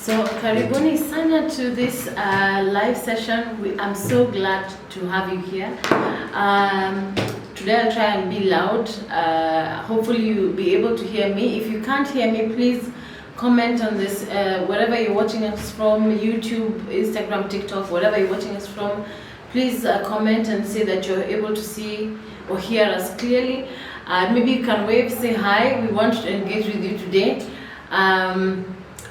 So karibuni sana to this live session. I'm so glad to have you here. Today I'll try and be loud. Hopefully you'll be able to hear me. If you can't hear me, please comment on this, wherever you're watching us from, YouTube, Instagram, TikTok, wherever you're watching us from. Please comment and say that you're able to see or hear us clearly. Maybe you can wave, say hi. We want to engage with you today.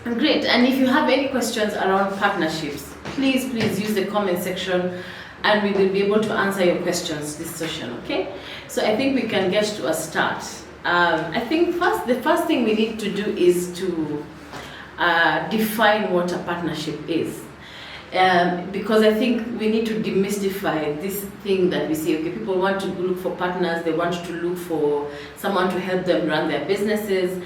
Great. And if you have any questions around partnerships, please use the comment section and we will be able to answer your questions this session, okay? So I think we can get to a start. I think the first thing we need to do is to define what a partnership is. Because I think we need to demystify this thing that we see. Okay, people want to look for partners, they want to look for someone to help them run their businesses.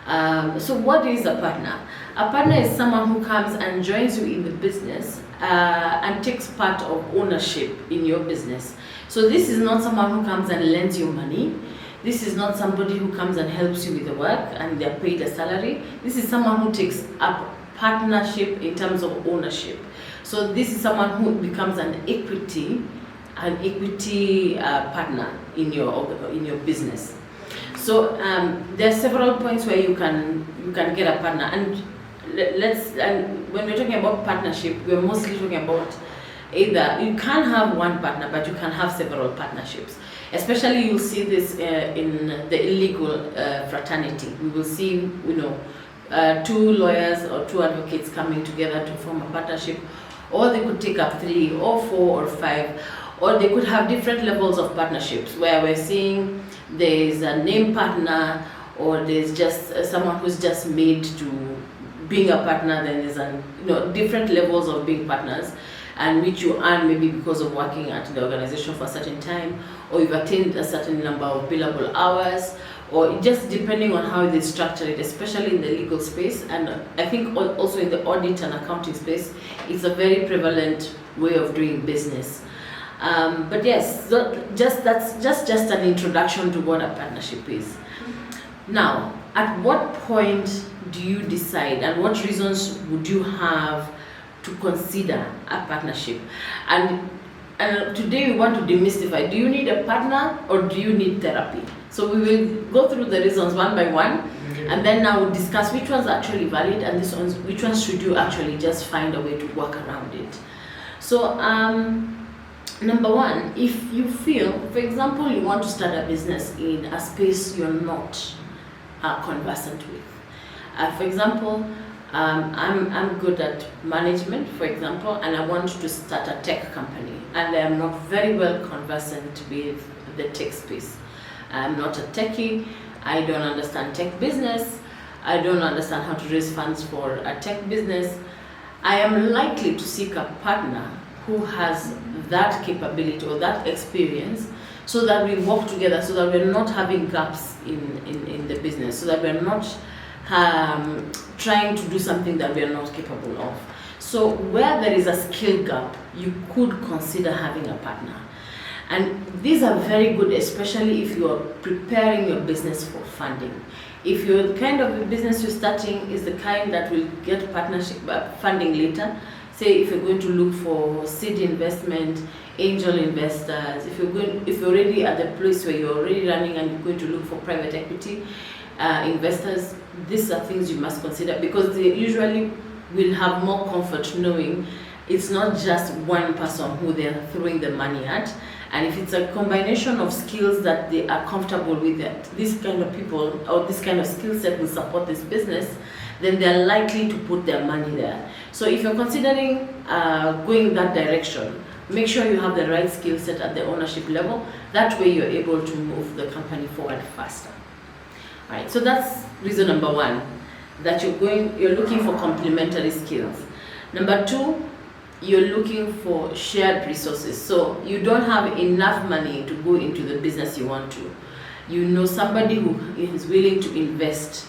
So what is a partner? A partner is someone who comes and joins you in the business and takes part of ownership in your business. So this is not someone who comes and lends you money. This is not somebody who comes and helps you with the work and they're paid a salary. This is someone who takes up partnership in terms of ownership. So this is someone who becomes an equity partner in your business. So there are several points where you can get a partner, and when we're talking about partnership, we're mostly talking about either you can have one partner, but you can have several partnerships. Especially you'll see this in the illegal fraternity. We will see, two lawyers or two advocates coming together to form a partnership, or they could take up 3 or 4 or 5, or they could have different levels of partnerships where we're seeing there's a name partner, or there's just someone who's just made to being a partner. Then there's different levels of being partners, and which you earn maybe because of working at the organization for a certain time, or you've attained a certain number of billable hours, or just depending on how they structure it, especially in the legal space, and I think also in the audit and accounting space, it's a very prevalent way of doing business. But yes, that's just an introduction to what a partnership is. Now, at what point do you decide, and what reasons would you have to consider a partnership? And today we want to demystify, do you need a partner or do you need therapy? So we will go through the reasons one by one, and then now we'll discuss which ones are actually valid and which ones should you actually just find a way to work around it. So number one, if you feel, for example, you want to start a business in a space you're not conversant with. For example, I'm good at management, for example, and I want to start a tech company, and I am not very well conversant with the tech space. I'm not a techie, I don't understand tech business, I don't understand how to raise funds for a tech business. I am likely to seek a partner who has that capability or that experience, so that we work together, so that we're not having gaps in the business, so that we're not trying to do something that we're not capable of. So where there is a skill gap, you could consider having a partner. And these are very good, especially if you are preparing your business for funding. If you're the kind of business you're starting is the kind that will get partnership funding later, say if you're going to look for seed investment, angel investors, if you're already at the place where you're already running and you're going to look for private equity investors, these are things you must consider, because they usually will have more comfort knowing it's not just one person who they're throwing the money at. And if it's a combination of skills that they are comfortable with, that this kind of people or this kind of skill set will support this business, then they're likely to put their money there. So if you're considering going that direction, make sure you have the right skill set at the ownership level. That way you're able to move the company forward faster. All right, so that's reason number one, that you're looking for complementary skills. Number two, you're looking for shared resources. So you don't have enough money to go into the business you want to. You know somebody who is willing to invest.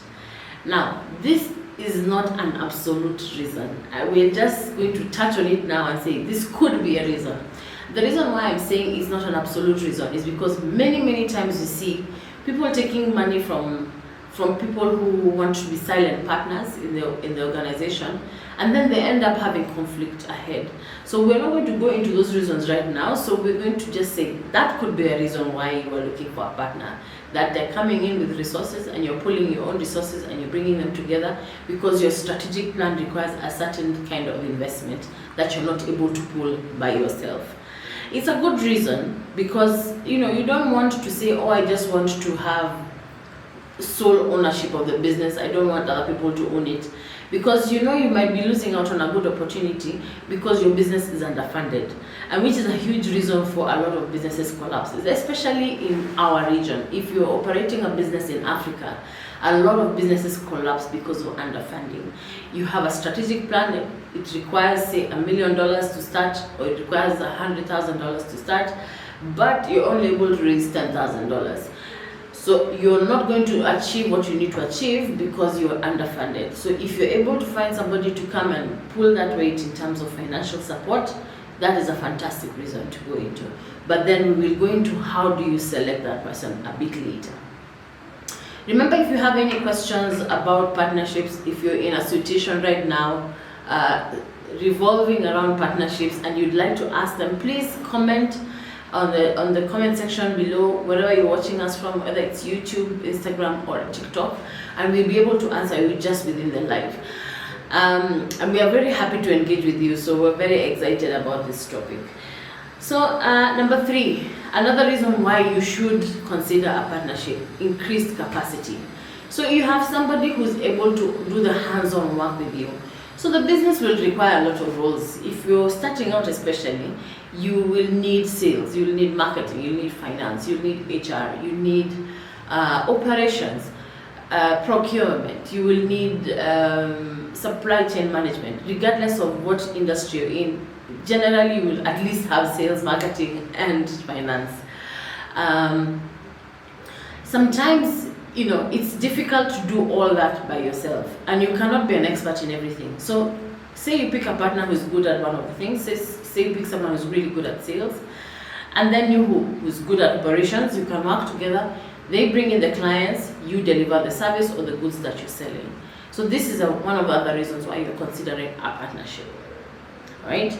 Now, this is not an absolute reason. We're just going to touch on it now and say this could be a reason. The reason why I'm saying it's not an absolute reason is because many times you see people taking money from from people who want to be silent partners in the organization, and then they end up having conflict ahead. So we're not going to go into those reasons right now. So we're going to just say that could be a reason why you are looking for a partner, that they're coming in with resources and you're pulling your own resources and you're bringing them together because your strategic plan requires a certain kind of investment that you're not able to pull by yourself. It's a good reason because you don't want to say, oh, I just want to have sole ownership of the business, I don't want other people to own it, because you might be losing out on a good opportunity because your business is underfunded, and which is a huge reason for a lot of businesses collapses, especially in our region. If you're operating a business in Africa, a lot of businesses collapse because of underfunding. You have a strategic plan, it requires say $1 million to start, or it requires $100,000 to start, but you're only able to raise $10,000. So you're not going to achieve what you need to achieve because you're underfunded. So if you're able to find somebody to come and pull that weight in terms of financial support, that is a fantastic reason to go into. But then we will go into how do you select that person a bit later. Remember, if you have any questions about partnerships, if you're in a situation right now revolving around partnerships and you'd like to ask them, please comment on the comment section below, wherever you're watching us from, whether it's YouTube, Instagram, or TikTok, and we'll be able to answer you just within the live. And we are very happy to engage with you, so we're very excited about this topic. So number 3, another reason why you should consider a partnership: increased capacity. So you have somebody who's able to do the hands-on work with you. So the business will require a lot of roles. If you're starting out especially, you will need sales, you'll need marketing, you'll need finance, you'll need HR, you need operations, procurement, you will need supply chain management. Regardless of what industry you're in, generally you will at least have sales, marketing, and finance. Sometimes it's difficult to do all that by yourself, and you cannot be an expert in everything. So say you pick a partner who's good at one of the things, say you pick someone who's really good at sales, and then you who's good at operations, you can work together. They bring in the clients, you deliver the service or the goods that you're selling. So this is one of the other reasons why you're considering a partnership, right?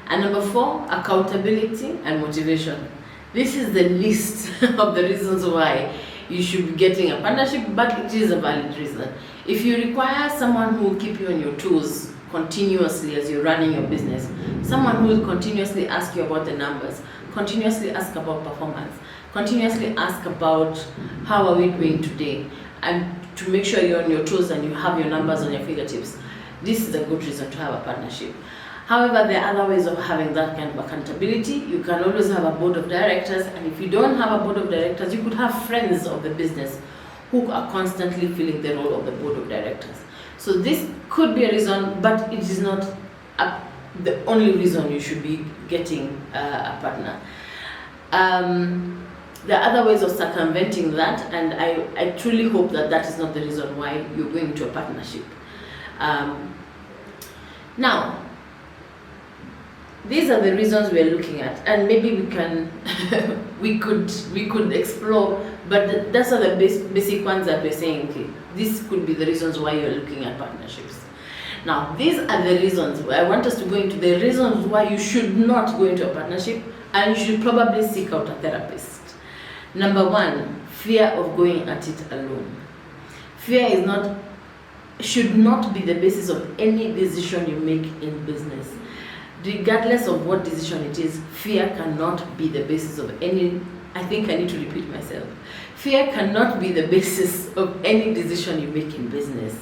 And number 4, accountability and motivation. This is the list of the reasons why you should be getting a partnership, but it is a valid reason. If you require someone who will keep you on your toes continuously as you're running your business, someone who will continuously ask you about the numbers, continuously ask about performance, continuously ask about how are we doing today, and to make sure you're on your toes and you have your numbers on your fingertips, this is a good reason to have a partnership. However, there are other ways of having that kind of accountability. You can always have a board of directors, and if you don't have a board of directors, you could have friends of the business who are constantly filling the role of the board of directors. So this could be a reason, but it is not the only reason you should be getting a partner. There are other ways of circumventing that, and I truly hope that that is not the reason why you're going to a partnership. Now, these are the reasons we are looking at, and maybe we can we could explore, but those are the basic ones that we're saying, okay, this could be the reasons why you're looking at partnerships. Now, these are the reasons why I want us to go into the reasons why you should not go into a partnership, and you should probably seek out a therapist. Number 1, fear of going at it alone. Fear should not be the basis of any decision you make in business. Regardless of what decision it is, fear cannot be the basis of any, I think I need to repeat myself. Fear cannot be the basis of any decision you make in business,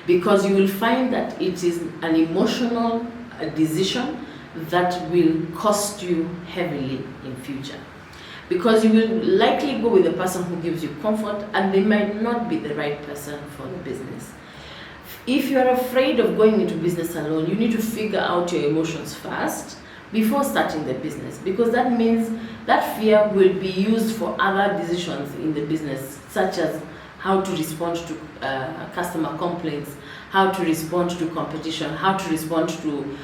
because you will find that it is an emotional decision that will cost you heavily in future. Because you will likely go with the person who gives you comfort, and they might not be the right person for the business. If you're afraid of going into business alone, you need to figure out your emotions first before starting the business, because that means that fear will be used for other decisions in the business, such as how to respond to customer complaints, how to respond to competition, how to respond to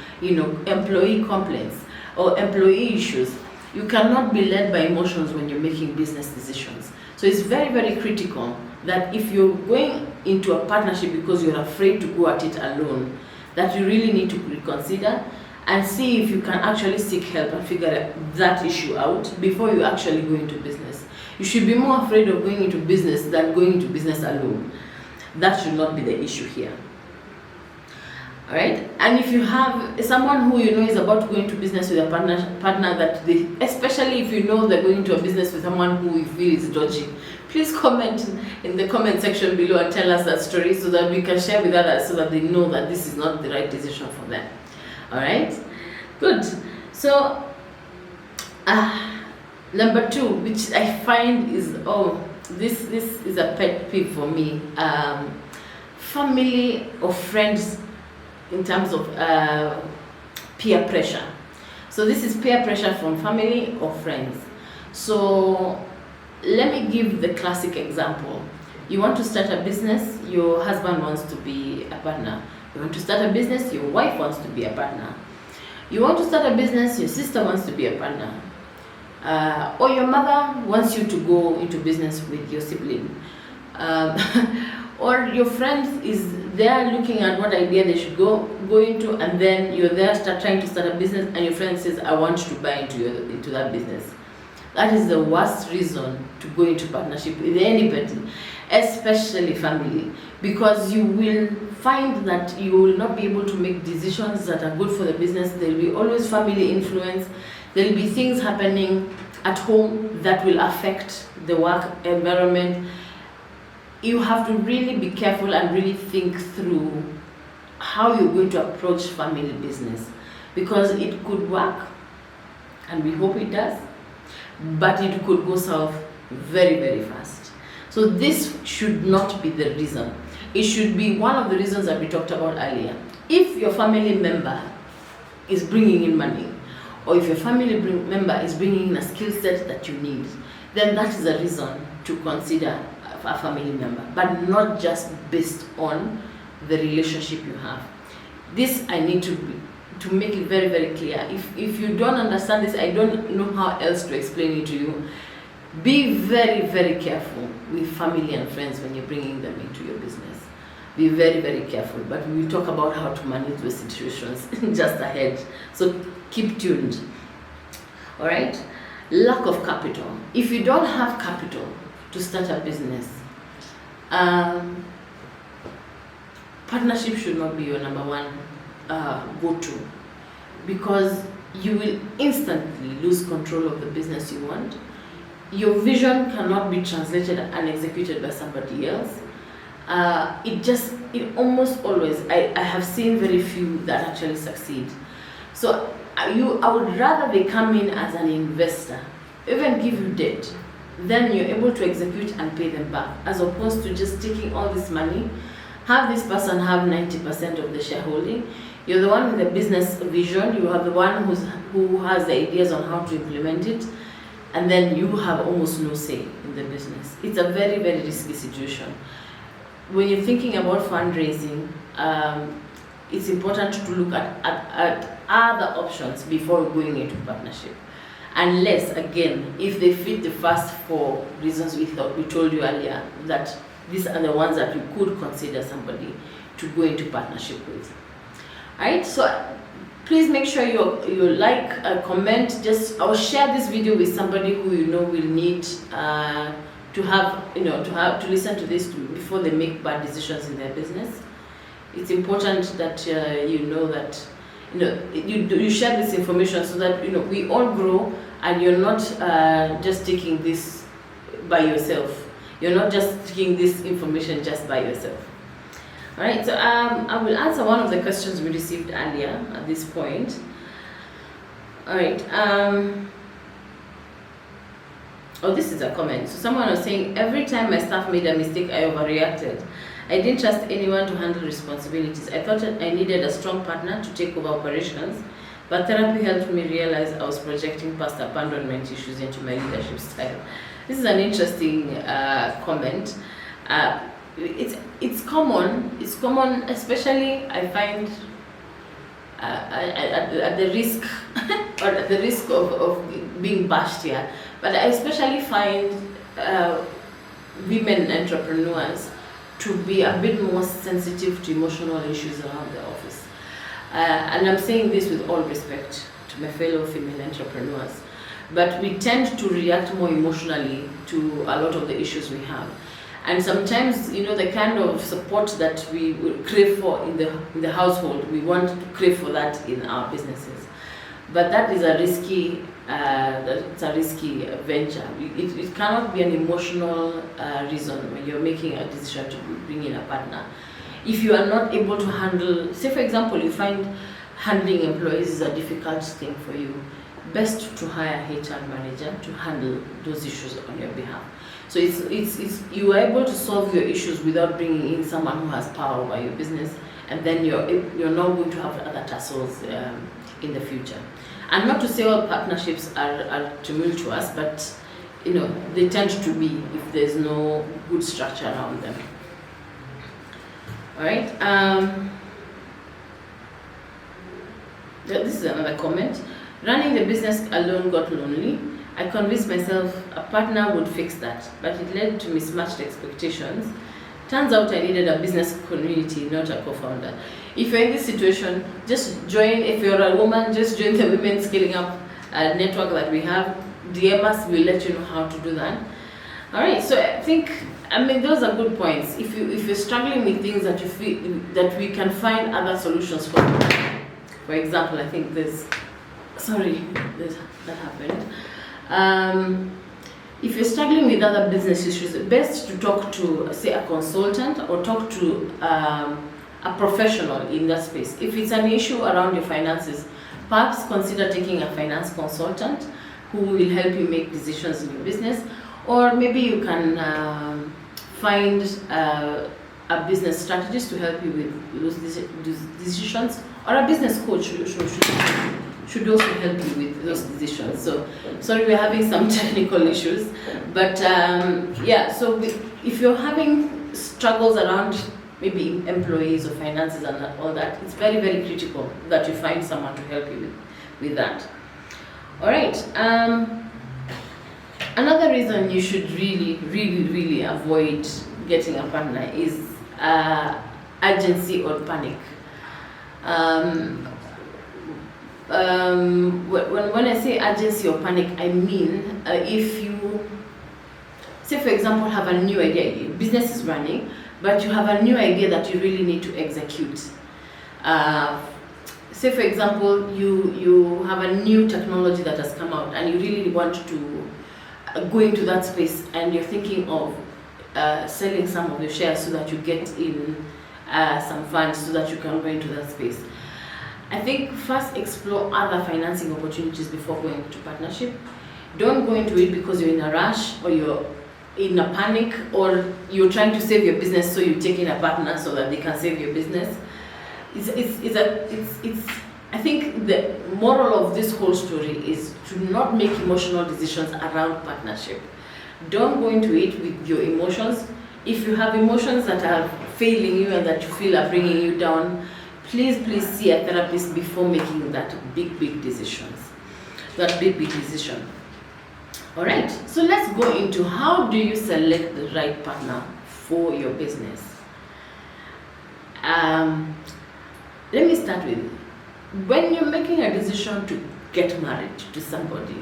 employee complaints or employee issues. You cannot be led by emotions when you're making business decisions. So it's very, very critical that if you're going into a partnership because you're afraid to go at it alone, that you really need to reconsider and see if you can actually seek help and figure that issue out before you actually go into business. You should be more afraid of going into business than going into business alone. That should not be the issue here. All right, and if you have someone who you know is about to go into business with a partner that they, especially if you know they're going into a business with someone who you feel is dodgy, please comment in the comment section below and tell us that story so that we can share with others so that they know that this is not the right decision for them. All right, good. So number 2, which I find is, this is a pet peeve for me, family or friends in terms of peer pressure. So this is peer pressure from family or friends. So let me give the classic example. You want to start a business, your husband wants to be a partner. You want to start a business, your wife wants to be a partner. You want to start a business, your sister wants to be a partner. Or your mother wants you to go into business with your sibling. Or your friend is there looking at what idea they should go into, and then you're there trying to start a business and your friend says, I want you to buy into that business. That is the worst reason to go into partnership with anybody, especially family, because you will find that you will not be able to make decisions that are good for the business. There will be always family influence. There will be things happening at home that will affect the work environment. You have to really be careful and really think through how you're going to approach family business, because it could work, and we hope it does, but it could go south very, very fast. So this should not be the reason. It should be one of the reasons that we talked about earlier. If your family member is bringing in money, or if your family member is bringing in a skill set that you need, then that is a reason to consider a family member, but not just based on the relationship you have. This I need to make it very, very clear. If you don't understand this, I don't know how else to explain it to you. Be very, very careful with family and friends when you're bringing them into your business. Be very, very careful, but we will talk about how to manage those situations just ahead. So keep tuned. All right, lack of capital. If you don't have capital to start a business, partnership should not be your number one go-to, because you will instantly lose control of the business you want. Your vision cannot be translated and executed by somebody else. It almost always, I have seen very few that actually succeed. So I would rather they come in as an investor, even give you debt, then you're able to execute and pay them back, as opposed to just taking all this money, have this person have 90% of the shareholding. You're the one with the business vision, you are the one who has the ideas on how to implement it, and then you have almost no say in the business. It's a very, very risky situation. When you're thinking about fundraising, it's important to look at other options before going into partnership. Unless, again, if they fit the first 4 reasons we told you earlier, that these are the ones that you could consider somebody to go into partnership with. Alright, so please make sure you like, comment, or share this video with somebody who you know will need to listen to this before they make bad decisions in their business. It's important that you know that you share this information so that we all grow, and you're not just taking this by yourself. You're not just taking this information just by yourself. All right, so I will answer one of the questions we received earlier at this point. All right. This is a comment. So someone was saying, every time my staff made a mistake, I overreacted. I didn't trust anyone to handle responsibilities. I thought I needed a strong partner to take over operations, but therapy helped me realize I was projecting past abandonment issues into my leadership style. This is an interesting comment. It's common. It's common, especially I find at the risk or at the risk of being bashed here. But I especially find women entrepreneurs to be a bit more sensitive to emotional issues around the office. And I'm saying this with all respect to my fellow female entrepreneurs, but we tend to react more emotionally to a lot of the issues we have. And sometimes, you know, the kind of support that we crave for in the household, we want to crave for that in our businesses. But that is a risky venture. It cannot be an emotional reason when you're making a decision to bring in a partner. If you are not able to handle, say for example, you find handling employees is a difficult thing for you, best to hire a HR manager to handle those issues on your behalf. So it's you are able to solve your issues without bringing in someone who has power over your business, and then you're not going to have other tussles in the future. And not to say all partnerships are tumultuous, but you know, they tend to be if there's no good structure around them. All right. This is another comment. Running the business alone got lonely. I convinced myself a partner would fix that, but it led to mismatched expectations. Turns out I needed a business community, not a co-founder. If you're in this situation, just join. If you're a woman, just join the Women Scaling Up network that we have. DM us, we'll let you know how to do that. All right, so I mean, those are good points. If you're struggling with things that you feel that we can find other solutions for example, I think that happened. If you're struggling with other business issues, it's best to talk to, say, a consultant or talk to a professional in that space. If it's an issue around your finances, perhaps consider taking a finance consultant who will help you make decisions in your business, or maybe you can find a business strategist to help you with those decisions, or a business coach should also help you with those decisions. So, sorry, we're having some technical issues, but yeah, so if you're having struggles around maybe employees or finances and all that, it's very, very critical that you find someone to help you with that. All right. Another reason you should really avoid getting a partner is urgency or panic. When I say urgency or panic, I mean if you, say for example, have a new idea, business is running, but you have a new idea that you really need to execute. Say for example, you have a new technology that has come out and you really want to go into that space, and you're thinking of selling some of your shares so that you get in some funds so that you can go into that space. I think first explore other financing opportunities before going into partnership. Don't go into it because you're in a rush or you're in a panic or you're trying to save your business, so you take in a partner so that they can save your business. I think the moral of this whole story is to not make emotional decisions around partnership. Don't go into it with your emotions. If you have emotions that are failing you and that you feel are bringing you down, please see a therapist before making that big decision. All right, so let's go into how do you select the right partner for your business. Let me start with, when you're making a decision to get married to somebody,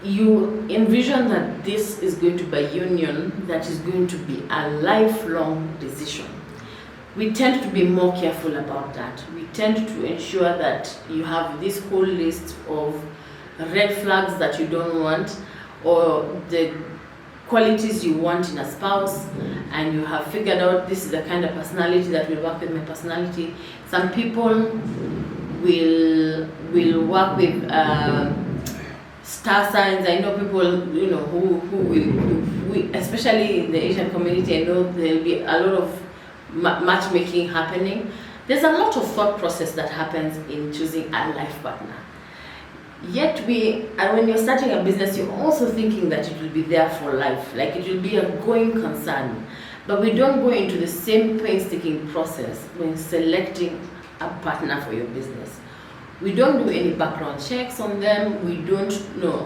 you envision that this is going to be a union that is going to be a lifelong decision. We tend to be more careful about that. We tend to ensure that you have this whole list of red flags that you don't want, or the qualities you want in a spouse, and you have figured out this is the kind of personality that will work with my personality. Some people will work with star signs. I know people, you know, who will, especially in the Asian community, I know there will be a lot of matchmaking happening. There's a lot of thought process that happens in choosing a life partner. Yet when you're starting a business, you're also thinking that it will be there for life, like it will be a going concern. But we don't go into the same painstaking process when selecting a partner for your business. We don't do any background checks on them. We don't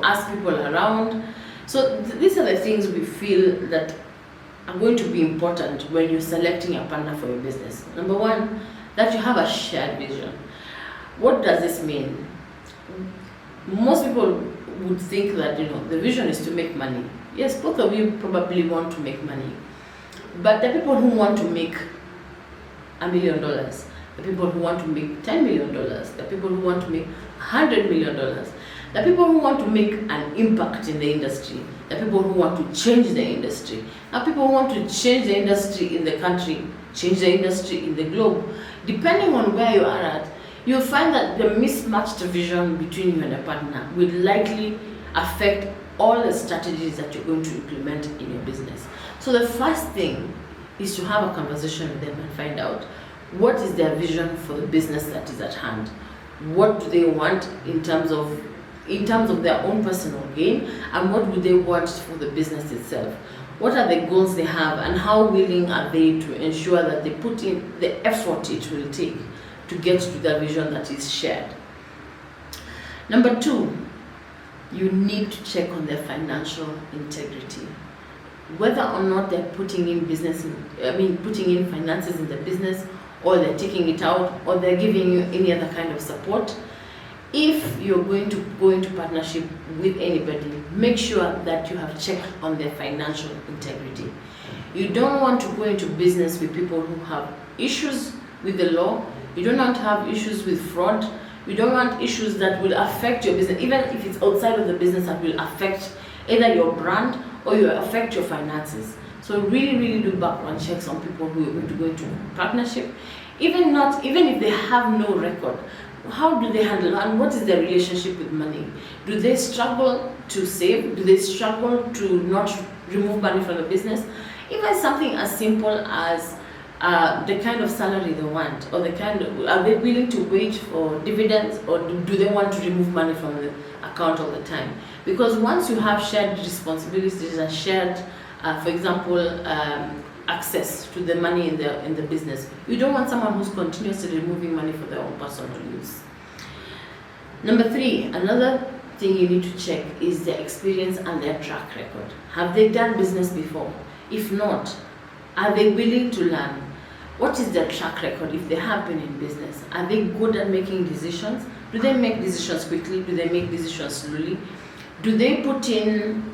ask people around. So these are the things we feel that are going to be important when you're selecting a partner for your business. Number one, that you have a shared vision. What does this mean? Most people would think that the vision is to make money. Yes, both of you probably want to make money, but the people who want to make $1 million, the people who want to make $10 million, the people who want to make $100 million, the people who want to make an impact in the industry, the people who want to change the industry, the people who want to change the industry in the country, change the industry in the globe. Depending on where you are at, you'll find that the mismatched vision between you and a partner will likely affect all the strategies that you're going to implement in your business. So the first thing is to have a conversation with them and find out what is their vision for the business that is at hand. What do they want in terms of their own personal gain, and what do they want for the business itself? What are the goals they have, and how willing are they to ensure that they put in the effort it will take to get to the vision that is shared? Number two, you need to check on their financial integrity. Whether or not they're putting in finances in the business, or they're taking it out, or they're giving you any other kind of support. If you're going to go into partnership with anybody, make sure that you have checked on their financial integrity. You don't want to go into business with people who have issues with the law. You don't want to have issues with fraud. You don't want issues that will affect your business, even if it's outside of the business, that will affect either your brand or will affect your finances. So really do background checks on people who are going to go into partnership. Even if they have no record, how do they handle, and what is their relationship with money? Do they struggle to save? Do they struggle to not remove money from the business? Even something as simple as the kind of salary they want, or are they willing to wait for dividends, or do they want to remove money from the account all the time? Because once you have shared responsibilities and shared, for example, access to the money in the business, you don't want someone who's continuously removing money for their own personal use. Number three, another thing you need to check is their experience and their track record. Have they done business before? If not, are they willing to learn? What is their track record if they have been in business? Are they good at making decisions? Do they make decisions quickly? Do they make decisions slowly? Do they put in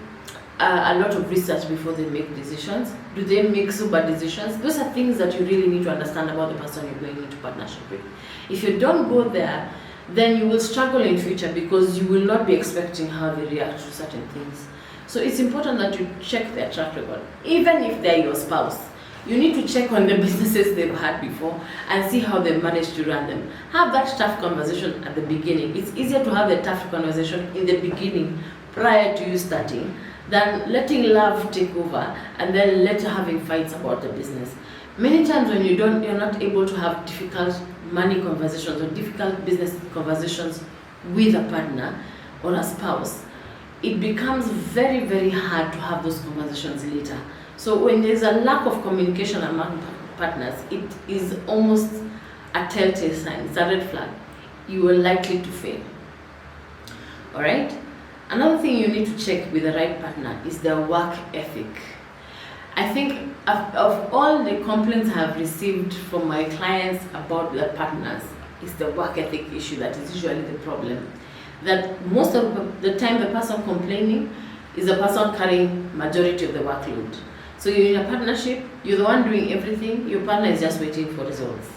a lot of research before they make decisions? Do they make super decisions? Those are things that you really need to understand about the person you're going into partnership with. If you don't go there, then you will struggle in future, because you will not be expecting how they react to certain things. So it's important that you check their track record. Even if they're your spouse, you need to check on the businesses they've had before and see how they managed to run them. Have that tough conversation at the beginning. It's easier to have the tough conversation in the beginning prior to you starting than letting love take over and then later having fights about the business. Many times when you're not able to have difficult money conversations or difficult business conversations with a partner or a spouse, it becomes very hard to have those conversations later. So when there's a lack of communication among partners, it is almost a telltale sign. It's a red flag. You are likely to fail. All right? Another thing you need to check with the right partner is their work ethic. I think of all the complaints I have received from my clients about their partners, it's the work ethic issue that is usually the problem. That most of the time the person complaining is the person carrying majority of the workload. So you're in a partnership, you're the one doing everything, your partner is just waiting for results.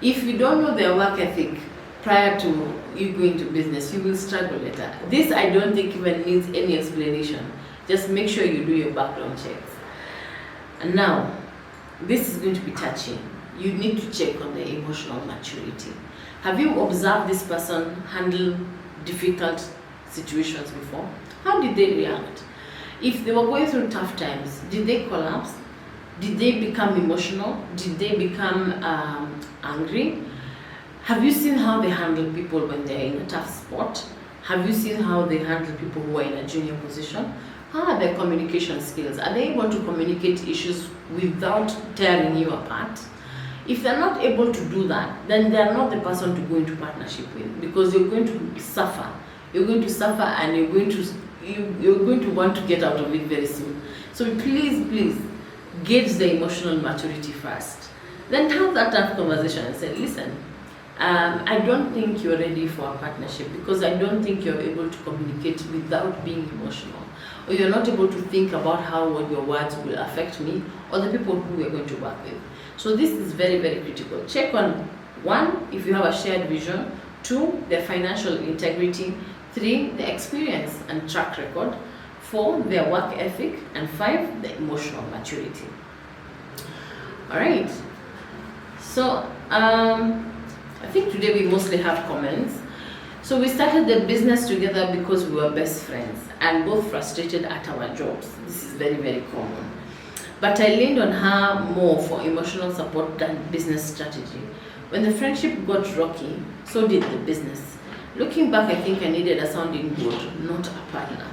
If you don't know their work ethic prior to you going to business, you will struggle later. This I don't think even needs any explanation. Just make sure you do your background checks. And now, this is going to be touchy. You need to check on their emotional maturity. Have you observed this person handle difficult situations before? How did they react? If they were going through tough times, did they collapse? Did they become emotional? Did they become angry? Have you seen how they handle people when they're in a tough spot? Have you seen how they handle people who are in a junior position? How are their communication skills? Are they able to communicate issues without tearing you apart? If they're not able to do that, then they're not the person to go into partnership with, because you're going to suffer. You're going to suffer, and you're going to want to get out of it very soon. So please gauge the emotional maturity first. Then have that tough conversation and say, listen, I don't think you're ready for a partnership because I don't think you're able to communicate without being emotional, or you're not able to think about how your words will affect me or the people who we're going to work with. So this is very, very critical. Check on 1, if you have a shared vision, 2, their financial integrity, 3, the experience and track record, 4, their work ethic, and 5, the emotional maturity. All right. So I think today we mostly have comments. So we started the business together because we were best friends and both frustrated at our jobs. This is very, very common. But I leaned on her more for emotional support than business strategy. When the friendship got rocky, so did the business. Looking back, I think I needed a sounding board, not a partner.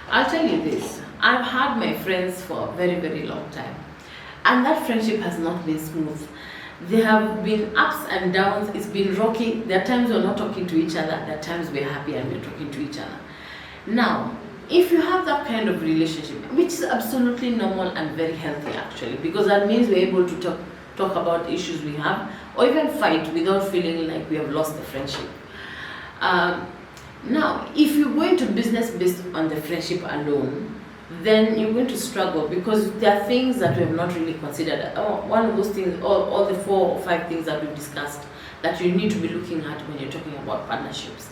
I'll tell you this, I've had my friends for a very, very long time. And that friendship has not been smooth. There have been ups and downs, it's been rocky. There are times we're not talking to each other, there are times we're happy and we're talking to each other. Now, if you have that kind of relationship, which is absolutely normal and very healthy actually, because that means we're able to talk about issues we have, or even fight without feeling like we have lost the friendship. Now, if you go into business based on the friendship alone, then you're going to struggle because there are things that we have not really considered. One of those things, all the 4 or 5 things that we've discussed that you need to be looking at when you're talking about partnerships.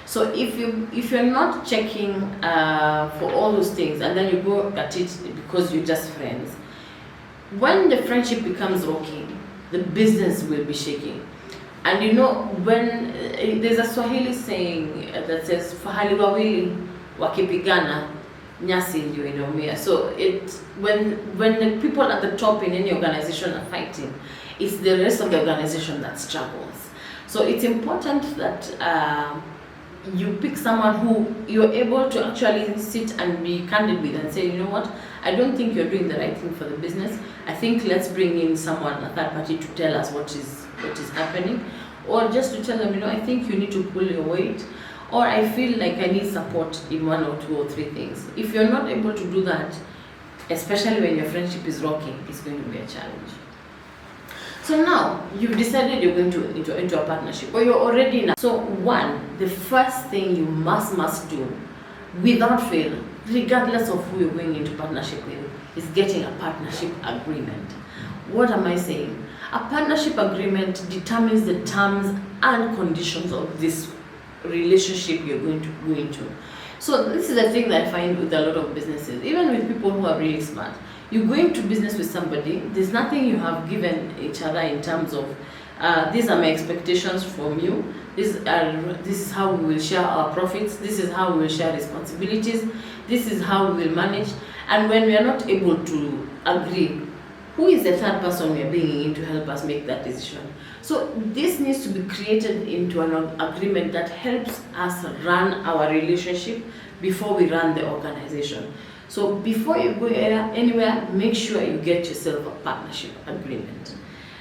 So if you're not checking for all those things and then you go at it because you're just friends, when the friendship becomes rocky, the business will be shaking. And you know, when there's a Swahili saying that says fahali wawili wakipigana nyasi ndio inaumia. So when the people at the top in any organization are fighting, it's the rest of the organization that struggles. So it's important that you pick someone who you're able to actually sit and be candid with and say, you know what, I don't think you're doing the right thing for the business. I think let's bring in someone, a third party, to tell us what is happening, or just to tell them, you know, I think you need to pull your weight, or I feel like I need support in 1 or 2 or 3 things. If you're not able to do that, especially when your friendship is rocky, it's going to be a challenge. So now you've decided you're going to into a partnership, or you're already in. So 1, the first thing you must do without fail, regardless of who you're going into partnership with, is getting a partnership agreement. What am I saying? A partnership agreement determines the terms and conditions of this relationship you're going to go into. So this is the thing that I find with a lot of businesses, even with people who are really smart. You go into business with somebody, there's nothing you have given each other in terms of these are my expectations from you, this is how we will share our profits, this is how we will share responsibilities, this is how we will manage. And when we are not able to agree, who is the third person we are bringing in to help us make that decision? So this needs to be created into an agreement that helps us run our relationship before we run the organization. So before you go anywhere, make sure you get yourself a partnership agreement.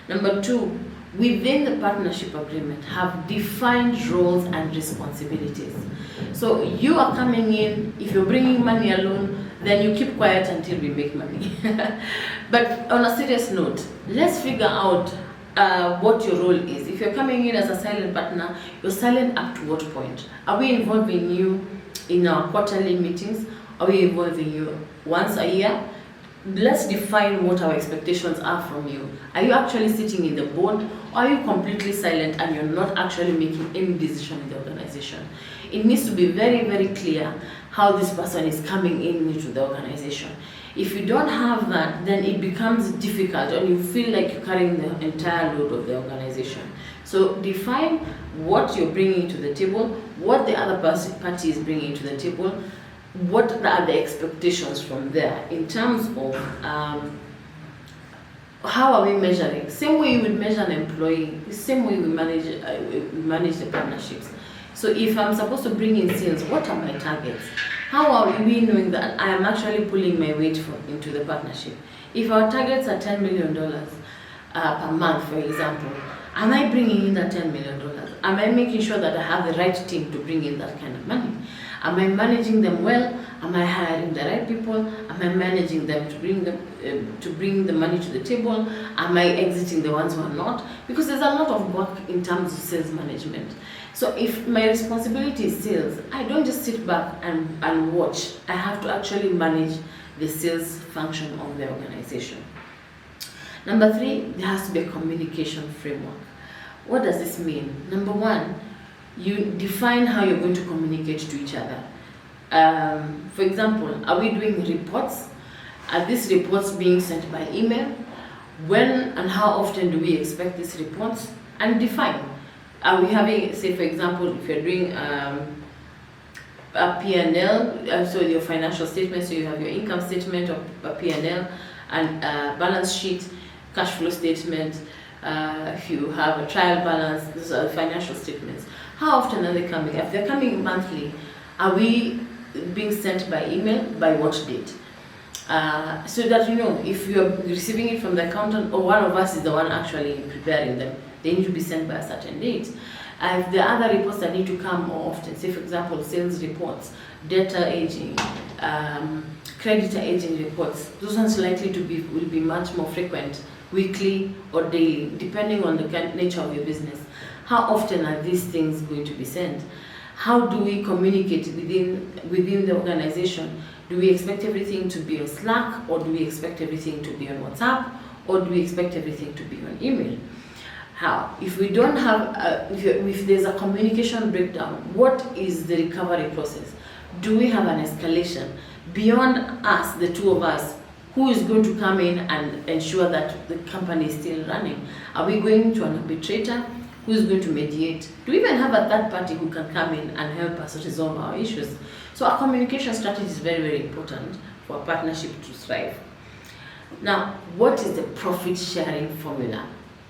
Number 2, within the partnership agreement, have defined roles and responsibilities. So you are coming in, if you're bringing money alone, then you keep quiet until we make money. But on a serious note, let's figure out what your role is. If you're coming in as a silent partner, you're silent up to what point? Are we involving you in our quarterly meetings? Are we involving you once a year? Let's define what our expectations are from you. Are you actually sitting in the board, or are you completely silent and you're not actually making any decision in the organization? It needs to be very, very clear how this person is coming in into the organization. If you don't have that, then it becomes difficult and you feel like you're carrying the entire load of the organization. So define what you're bringing to the table, what the other party is bringing to the table, what are the expectations from there in terms of how are we measuring? Same way you would measure an employee, the same way we manage the partnerships. So if I'm supposed to bring in sales, what are my targets? How are we knowing that I am actually pulling my weight into the partnership? If our targets are $10 million per month, for example, am I bringing in that $10 million? Am I making sure that I have the right team to bring in that kind of money? Am I managing them well? Am I hiring the right people? Am I managing them to bring the money to the table? Am I exiting the ones who are not? Because there's a lot of work in terms of sales management. So if my responsibility is sales, I don't just sit back and watch. I have to actually manage the sales function of the organization. Number 3, there has to be a communication framework. What does this mean? Number 1, you define how you're going to communicate to each other. For example, are we doing reports? Are these reports being sent by email? When and how often do we expect these reports? And define. Are we having, say for example, if you're doing a P&L, so your financial statement, so you have your income statement or a P&L and balance sheet, cash flow statement, if you have a trial balance, those are financial statements. How often are they coming? If they're coming monthly, are we being sent by email? By what date? So that you know, if you're receiving it from the accountant or one of us is the one actually preparing them, they need to be sent by a certain date. If there are other reports that need to come more often, say for example, sales reports, data aging, creditor aging reports, those ones likely to will be much more frequent, weekly or daily, depending on the nature of your business. How often are these things going to be sent? How do we communicate within the organization? Do we expect everything to be on Slack, or do we expect everything to be on WhatsApp, or do we expect everything to be on email? How? If we don't have, if there's a communication breakdown, what is the recovery process? Do we have an escalation? Beyond us, the two of us, who is going to come in and ensure that the company is still running? Are we going to an arbitrator? Who is going to mediate? Do we even have a third party who can come in and help us resolve our issues? So our communication strategy is very, very important for a partnership to thrive. Now, what is the profit sharing formula?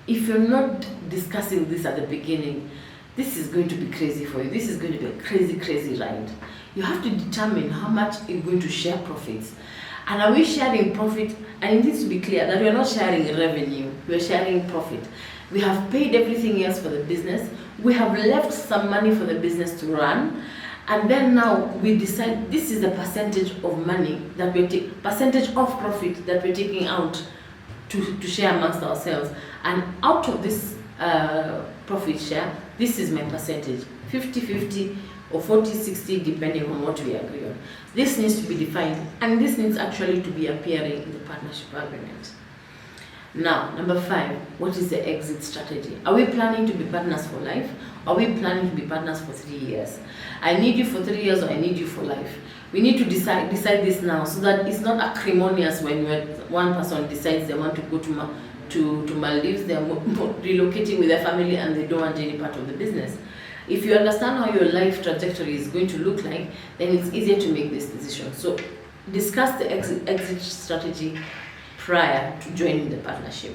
If you're not discussing this at the beginning, this is going to be crazy for you. This is going to be a crazy, crazy ride. You have to determine how much you're going to share profits. And are we sharing profit? And it needs to be clear that we're not sharing revenue, we're sharing profit. We have paid everything else for the business. We have left some money for the business to run. And then now we decide this is the percentage of money that we're taking, percentage of profit that we're taking out to share amongst ourselves. And out of this profit share, this is my percentage, 50-50 or 40-60, depending on what we agree on. This needs to be defined, and this needs actually to be appearing in the partnership agreement. Now, number 5, what is the exit strategy? Are we planning to be partners for life? Are we planning to be partners for 3 years? I need you for 3 years, or I need you for life. We need to decide this now, so that it's not acrimonious when one person decides they want to go to Maldives, they're relocating with their family and they don't want any part of the business. If you understand how your life trajectory is going to look like, then it's easier to make this decision. So discuss the exit strategy prior to joining the partnership.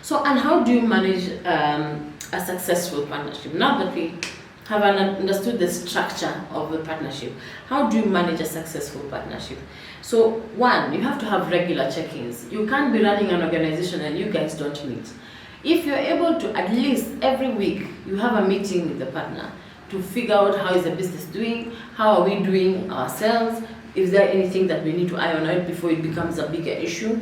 So, and how do you manage a successful partnership? Now that we have understood the structure of the partnership, how do you manage a successful partnership? So 1, you have to have regular check-ins. You can't be running an organization and you guys don't meet. If you're able to, at least every week, you have a meeting with the partner to figure out how is the business doing, how are we doing ourselves, is there anything that we need to iron out before it becomes a bigger issue.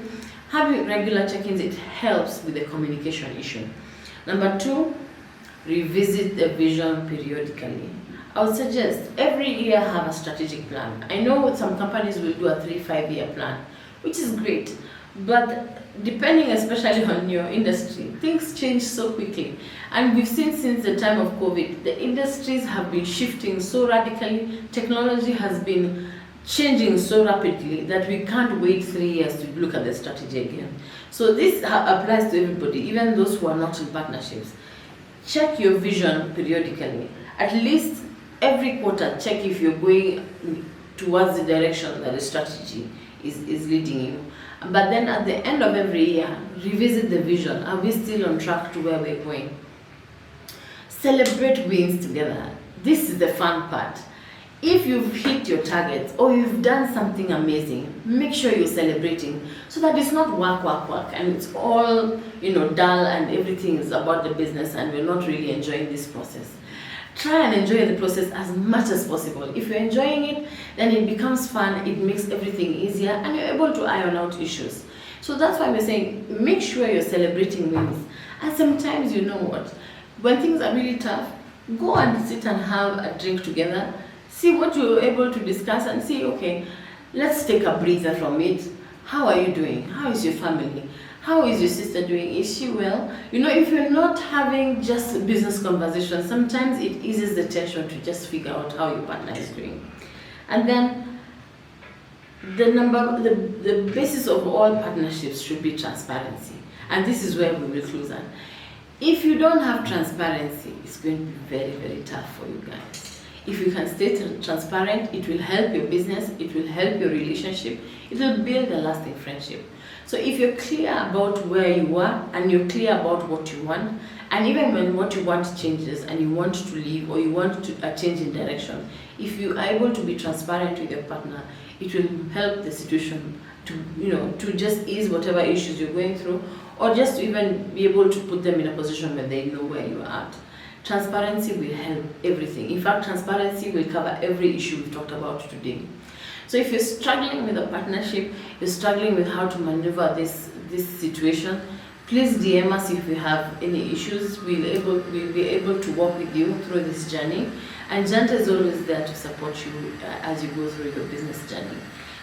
Having regular check-ins, it helps with the communication issue. Number 2, revisit the vision periodically. I would suggest every year have a strategic plan. I know some companies will do a 3-5 year plan, which is great, but depending especially on your industry, things change so quickly. And we've seen since the time of COVID, the industries have been shifting so radically, technology has been changing so rapidly that we can't wait 3 years to look at the strategy again. So this applies to everybody, even those who are not in partnerships. Check your vision periodically. At least every quarter, check if you're going towards the direction that the strategy is leading you. But then at the end of every year, revisit the vision. Are we still on track to where we're going? Celebrate wins together. This is the fun part. If you've hit your targets or you've done something amazing, make sure you're celebrating so that it's not work, and it's all, dull and everything is about the business and we're not really enjoying this process. Try and enjoy the process as much as possible. If you're enjoying it, then it becomes fun, it makes everything easier, and you're able to iron out issues. So that's why we're saying make sure you're celebrating wins. And sometimes, you know what, when things are really tough, go and sit and have a drink together. See what you're able to discuss and say, okay, let's take a breather from it. How are you doing? How is your family? How is your sister doing? Is she well? If you're not having just business conversations, sometimes it eases the tension to just figure out how your partner is doing. And then the basis of all partnerships should be transparency. And this is where we will close on. If you don't have transparency, it's going to be very, very tough for you guys. If you can stay transparent, it will help your business, it will help your relationship, it will build a lasting friendship. So if you're clear about where you are and you're clear about what you want, and even when what you want changes and you want to leave or you want a change in direction, if you are able to be transparent with your partner, it will help the situation to just ease whatever issues you're going through, or just to even be able to put them in a position where they know where you're at. Transparency will help everything. In fact, transparency will cover every issue we've talked about today. So if you're struggling with a partnership, you're struggling with how to maneuver this situation, please DM us if you have any issues. We'll be able to walk with you through this journey. And Janta is always there to support you as you go through your business journey.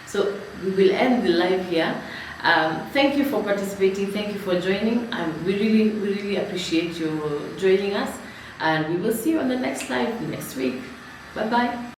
So we will end the live here. Thank you for participating. Thank you for joining. We really appreciate you joining us. And we will see you on the next live next week. Bye-bye.